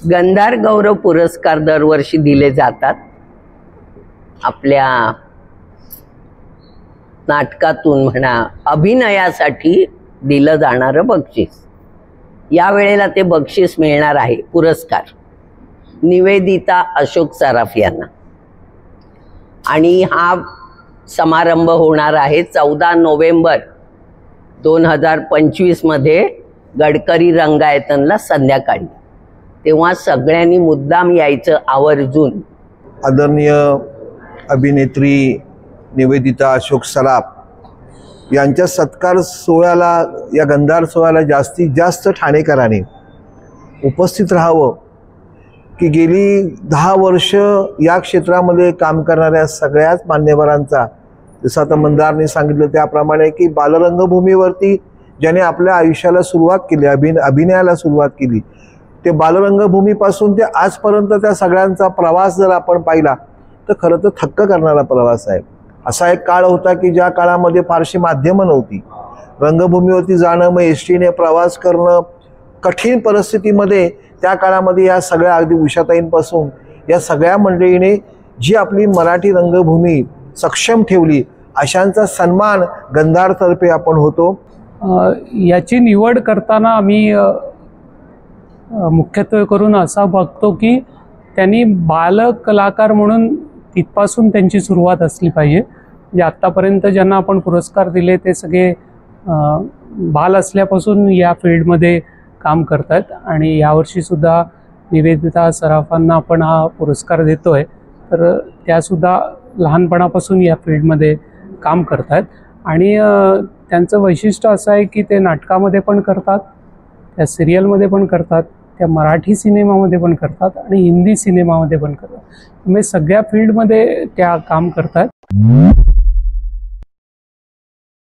गंधार गौरव पुरस्कार दरवर्षी दिले जातात। आपल्या नाटकातून म्हणा, अभिनयासाठी दिलं जाणारं बक्षीस। या वेळेला ते बक्षीस मिळणार आहे, पुरस्कार, निवेदिता अशोक सराफ यांना। आणि हा समारंभ होणार आहे 14 नोव्हेंबर 2025 मध्ये गडकरी रंगायतनला संध्याकाळी। तेव्हा सगळ्यांनी मुद्दाम यायचं आवर्जून। आदरणीय अभिनेत्री निवेदिता अशोक सराफ यांच्या सत्कार सोहळ्याला, या गंधार सोहळ्याला जास्तीत जास्त ठाणेकरांनी उपस्थित राहावं, की गेली 10 वर्ष या क्षेत्रामध्ये काम करणाऱ्या सगळ्याच मान्यवरांचा, जसं आता मंदारने सांगितलं त्याप्रमाणे, की बालरंगभूमीवरती ज्याने आपल्या आयुष्याला सुरुवात केली, अभिनयाला सुरुवात केली, ते बालरंगभूमीपासून ते आजपर्यंत त्या सगळ्यांचा प्रवास जर आपण पाहिला तर खरं तर थक्क करणारा प्रवास आहे। असा एक काळ होता की ज्या काळामध्ये फारशी माध्यमं नव्हती, रंगभूमीवरती जाणं, मग एसटीने प्रवास करणं कठीण परिस्थितीमध्ये, त्या काळामध्ये या सगळ्या, अगदी उषाताईंपासून या सगळ्या मंडळीने जी आपली मराठी रंगभूमी सक्षम ठेवली, अशांचा सन्मान गंधारतर्फे आपण होतो। याची निवड करताना आम्ही मुख्यत्वे करून असा बघतो की त्यांनी बालकलाकार म्हणून तिथपासून त्यांची सुरुवात असली पाहिजे। म्हणजे आत्तापर्यंत ज्यांना आपण पुरस्कार दिले ते सगळे बाल असल्यापासून या फील्डमध्ये काम करतात। आणि यावर्षीसुद्धा निवेदिता सराफांना आपण हा पुरस्कार देतो आहे, तर त्यासुद्धा लहानपणापासून या फील्डमध्ये काम करतात। आणि त्यांचं वैशिष्ट्य असं आहे की ते नाटकामध्ये पण करतात, त्या सिरियलमध्ये पण करतात, त्या मराठी सिनेमामध्ये पण करतात आणि हिंदी सिनेमामध्ये पण करतात। म्हणजे सगळ्या फील्डमध्ये त्या काम करतात।